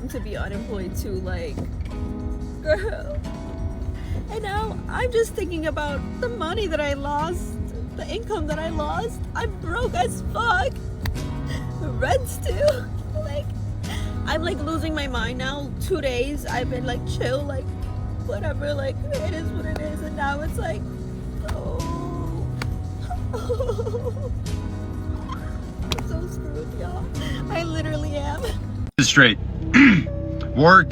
long to be unemployed too, like, girl. And now I'm just thinking about the money that I lost, the income that I lost. I'm broke as fuck. Rent's too. Like, I'm like losing my mind now. 2 days I've been like chill, like whatever, like it is what it is. And now it's like, oh. I'm so screwed, y'all. I literally am. Straight. work,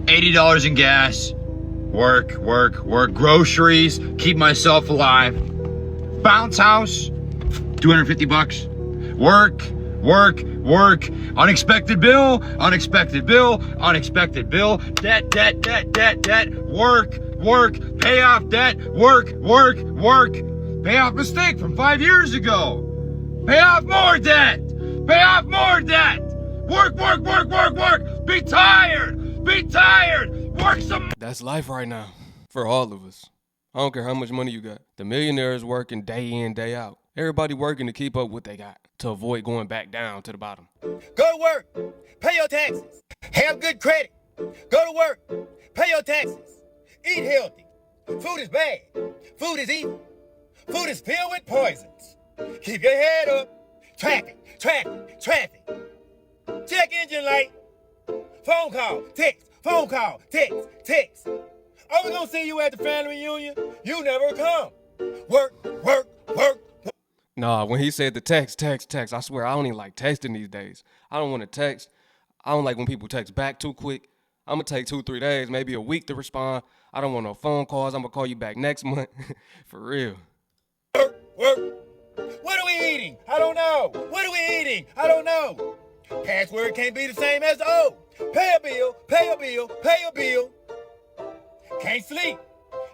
$80 in gas, work, groceries, keep myself alive. Bounce house, $250. Work, unexpected bill, debt, work, pay off debt, work, pay off mistake from 5 years ago, pay off more debt, work, be tired, work some. That's life right now for all of us. I don't care how much money you got. The millionaires working day in, day out. Everybody working to keep up what they got to avoid going back down to the bottom. Go to work, pay your taxes, have good credit. Go to work, pay your taxes, eat healthy. Food is bad, food is evil, food is filled with poisons. Keep your head up, traffic. Check engine light, phone call, text. Are we gonna see you at the family reunion? You never come. Work. Nah, when he said the text, I swear I don't even like texting these days. I don't want to text. I don't like when people text back too quick. I'm going to take 2-3 days, maybe a week to respond. I don't want no phone calls. I'm going to call you back next month. For real. Work. What are we eating? I don't know. What are we eating? I don't know. Password can't be the same as the old. Pay a bill. Can't sleep.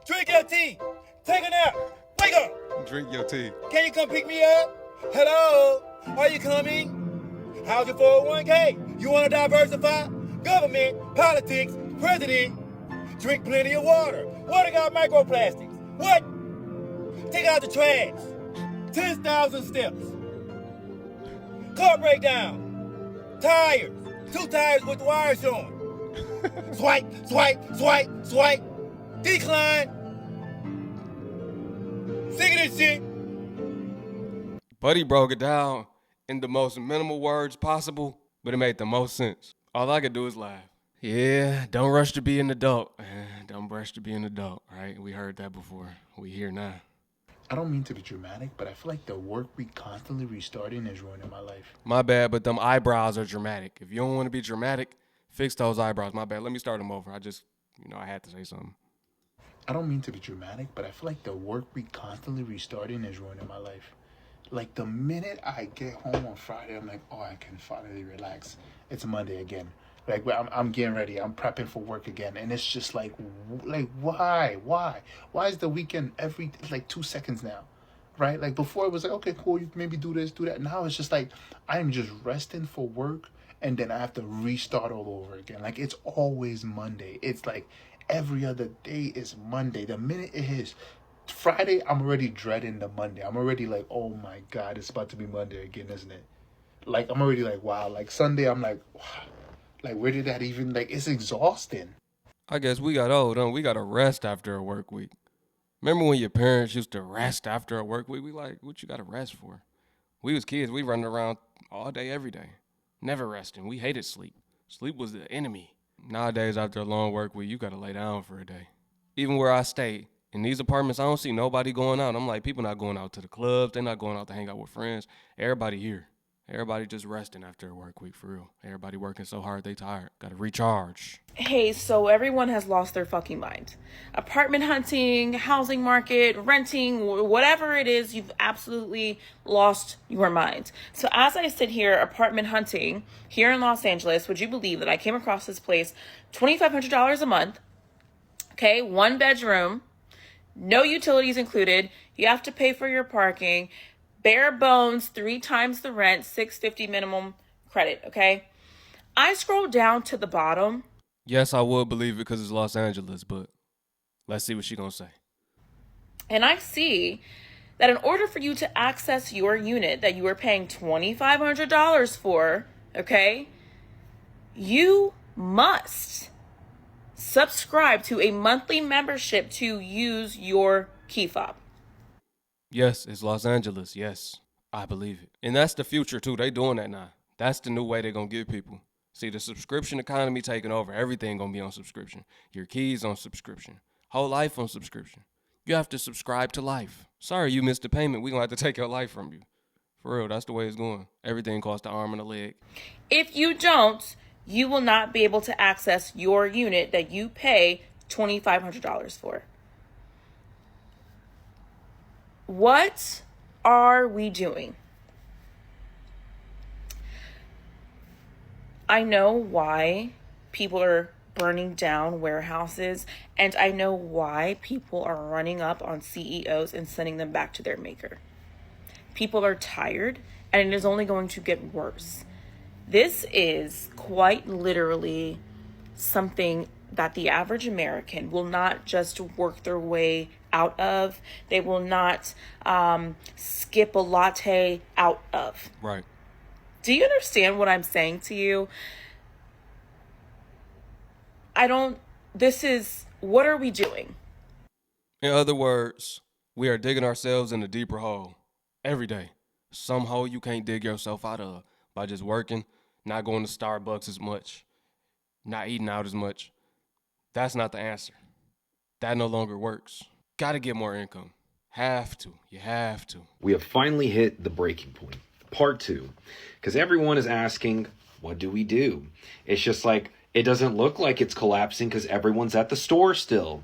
Drink your tea. Take a nap. Wake up. Drink your tea. Can you come pick me up? Hello? Are you coming? How's your 401k? You want to diversify? Government, politics, president. Drink plenty of water. Water got microplastics. What? Take out the trash. 10,000 steps. Car breakdown. Tires. 2 tires with the wire showing. Swipe. Decline. Sick of this shit. Buddy broke it down in the most minimal words possible, but it made the most sense. All I could do is laugh. Yeah, don't rush to be an adult. Don't rush to be an adult, right? We heard that before. We here now. I don't mean to be dramatic, but I feel like the work week constantly restarting is ruining my life. My bad, but them eyebrows are dramatic. If you don't want to be dramatic, fix those eyebrows. My bad. Let me start them over. I had to say something. I don't mean to be dramatic, but I feel like the work week constantly restarting is ruining my life. Like the minute I get home on Friday, I'm like, oh, I can finally relax. It's Monday again. Like I'm getting ready. I'm prepping for work again, and it's just like why? Why is the weekend every like 2 seconds now, right? Like before it was like, okay, cool, you can maybe do this, do that. Now it's just like I'm just resting for work, and then I have to restart all over again. Like it's always Monday. It's like every other day is Monday. The minute it is Friday, I'm already dreading the Monday. I'm already like, oh my God, it's about to be Monday again, isn't it? Like I'm already like, wow. Like Sunday, I'm like, wow. Like, where did that even, like, it's exhausting. I guess we got old, huh? We got to rest after a work week. Remember when your parents used to rest after a work week? We like, what you got to rest for? We was kids. We running around all day, every day. Never resting. We hated sleep. Sleep was the enemy. Nowadays, after a long work week, you got to lay down for a day. Even where I stay, in these apartments, I don't see nobody going out. I'm like, people not going out to the clubs. They're not going out to hang out with friends. Everybody here. Everybody just resting after a work week, for real. Everybody working so hard, they tired. Gotta recharge. Hey, so everyone has lost their fucking mind. Apartment hunting, housing market, renting, whatever it is, you've absolutely lost your mind. So as I sit here apartment hunting here in Los Angeles, would you believe that I came across this place, $2,500 a month, okay, 1 bedroom, no utilities included, you have to pay for your parking, bare bones, 3 times the rent, $650 minimum credit, okay? I scroll down to the bottom. Yes, I would believe it because it's Los Angeles, but let's see what she gonna say. And I see that in order for you to access your unit that you are paying $2,500 for, okay, you must subscribe to a monthly membership to use your key fob. Yes, it's Los Angeles. Yes, I believe it. And that's the future too. They doing that now. That's the new way they're gonna give people. See, the subscription economy taking over. Everything gonna be on subscription. Your keys on subscription. Whole life on subscription. You have to subscribe to life. Sorry, you missed the payment. We gonna have to take your life from you. For real, that's the way it's going. Everything costs an arm and a leg. If you don't, you will not be able to access your unit that you pay $2,500 for. What are we doing? I know why people are burning down warehouses, and I know why people are running up on CEOs and sending them back to their maker. People are tired, and it is only going to get worse. This is quite literally something that the average American will not just work their way out of. They will not skip a latte out of. Right. Do you understand what I'm saying to you? What are we doing? In other words, we are digging ourselves in a deeper hole every day. Some hole you can't dig yourself out of by just working, not going to Starbucks as much, not eating out as much. That's not the answer. That no longer works. Got to get more income. Have to. You have to. We have finally hit the breaking point. Part 2. Because everyone is asking, what do we do? It's just like, it doesn't look like it's collapsing because everyone's at the store still.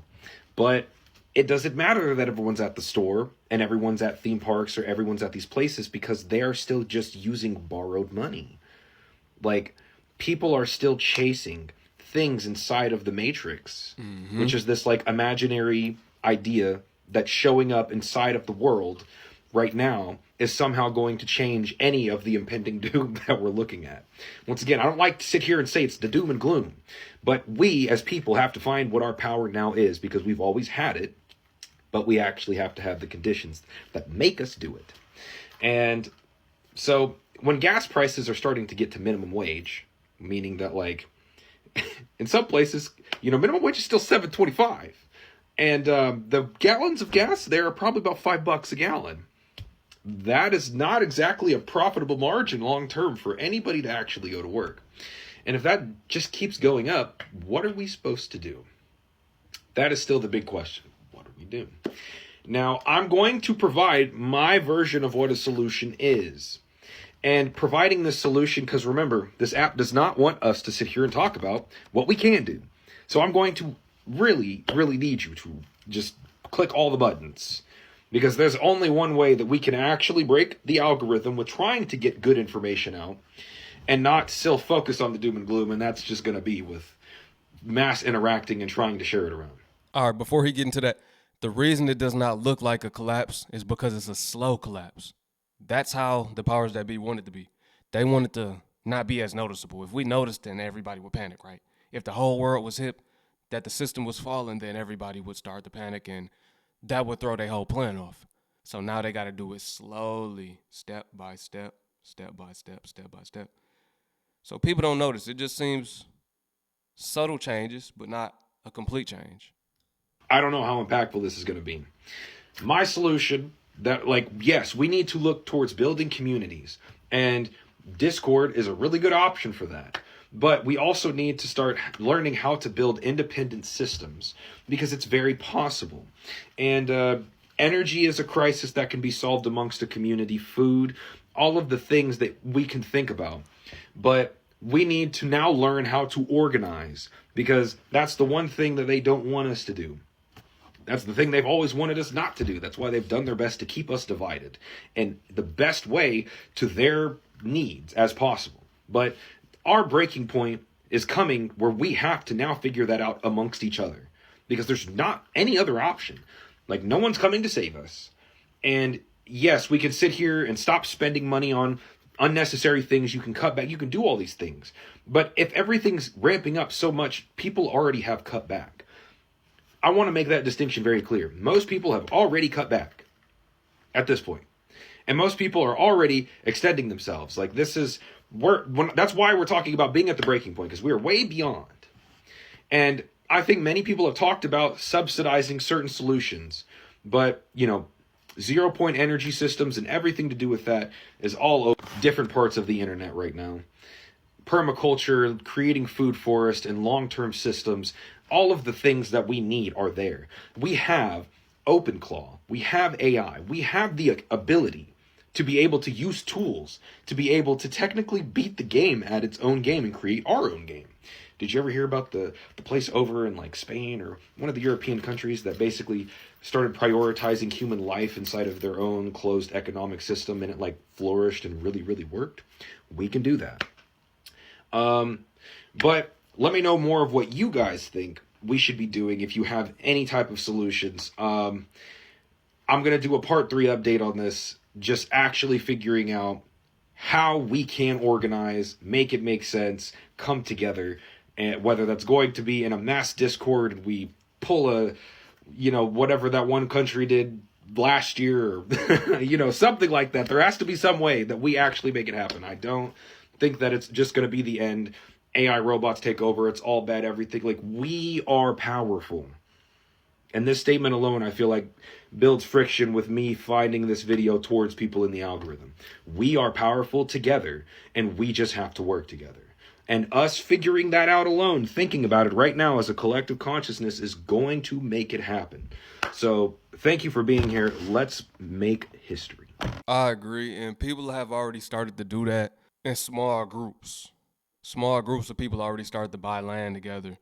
But it doesn't matter that everyone's at the store and everyone's at theme parks or everyone's at these places because they are still just using borrowed money. Like, people are still chasing things inside of the Matrix, which is this like imaginary idea that showing up inside of the world right now is somehow going to change any of the impending doom that we're looking at. Once again, I don't like to sit here and say it's the doom and gloom, but we as people have to find what our power now is because we've always had it, but we actually have to have the conditions that make us do it. And so when gas prices are starting to get to minimum wage, meaning that like in some places, minimum wage is still $7.25. And the gallons of gas there are probably about $5 a gallon. That is not exactly a profitable margin long term for anybody to actually go to work. And if that just keeps going up, what are we supposed to do? That is still the big question. What do we do? Now, I'm going to provide my version of what a solution is. And providing this solution, because remember, this app does not want us to sit here and talk about what we can do. So I'm going to really, really need you to just click all the buttons. Because there's only one way that we can actually break the algorithm with trying to get good information out and not still focus on the doom and gloom. And that's just going to be with mass interacting and trying to share it around. All right, before he get into that, the reason it does not look like a collapse is because it's a slow collapse. That's how the powers that be want it to be. They want it to not be as noticeable. If we noticed, then everybody would panic, right? If the whole world was hip, that the system was falling, then everybody would start to panic, and that would throw their whole plan off. So now they got to do it slowly, step by step, step by step, step by step. So people don't notice. It just seems subtle changes, but not a complete change. I don't know how impactful this is going to be. My solution that, yes, we need to look towards building communities, and Discord is a really good option for that. But we also need to start learning how to build independent systems because it's very possible. And energy is a crisis that can be solved amongst a community, food, all of the things that we can think about. But we need to now learn how to organize because that's the one thing that they don't want us to do. That's the thing they've always wanted us not to do. That's why they've done their best to keep us divided and the best way to their needs as possible. But our breaking point is coming where we have to now figure that out amongst each other because there's not any other option. Like, no one's coming to save us. And yes, we can sit here and stop spending money on unnecessary things. You can cut back. You can do all these things. But if everything's ramping up so much, people already have cut back. I want to make that distinction very clear. Most people have already cut back at this point. And most people are already extending themselves. Like, this is That's why we're talking about being at the breaking point, because we are way beyond. And I think many people have talked about subsidizing certain solutions, but, 0-point energy systems and everything to do with that is all over different parts of the internet right now. Permaculture, creating food forest, and long-term systems, all of the things that we need are there. We have OpenClaw, we have AI, we have the ability to be able to use tools, to be able to technically beat the game at its own game and create our own game. Did you ever hear about the place over in like Spain or one of the European countries that basically started prioritizing human life inside of their own closed economic system, and it like flourished and really, really worked? We can do that. But let me know more of what you guys think we should be doing if you have any type of solutions. I'm going to do a part 3 update on this, just actually figuring out how we can organize, make it make sense, come together, and whether that's going to be in a mass Discord and we pull a, whatever that one country did last year, or, something like that. There has to be some way that we actually make it happen. I don't think that it's just going to be the end. AI robots take over. It's all bad, everything. Like, we are powerful. And this statement alone, I feel like, builds friction with me finding this video towards people in the algorithm. We are powerful together, and we just have to work together. And us figuring that out alone, thinking about it right now as a collective consciousness, is going to make it happen. So thank you for being here. Let's make history. I agree, and people have already started to do that in small groups. Small groups of people already started to buy land together,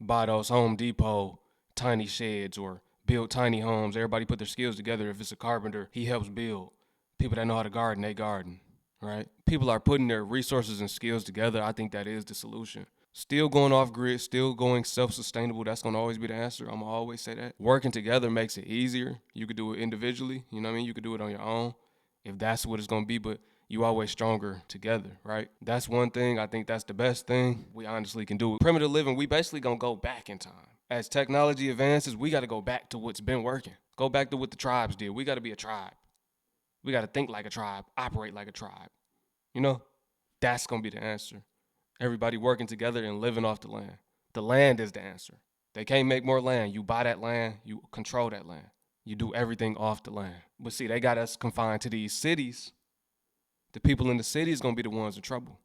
buy those Home Depot tiny sheds or build tiny homes. Everybody put their skills together. If it's a carpenter, he helps build. People that know how to garden, they garden, right? People are putting their resources and skills together. I think that is the solution. Still going off grid, still going self-sustainable. That's going to always be the answer. I'm going to always say that. Working together makes it easier. You could do it individually. You know what I mean? You could do it on your own if that's what it's going to be, but you always stronger together, right? That's one thing. I think that's the best thing we honestly can do. Primitive living, we basically going to go back in time. As technology advances, we got to go back to what's been working. Go back to what the tribes did. We got to be a tribe. We got to think like a tribe, operate like a tribe. That's going to be the answer. Everybody working together and living off the land. The land is the answer. They can't make more land. You buy that land, you control that land. You do everything off the land. But see, they got us confined to these cities. The people in the city is going to be the ones in trouble.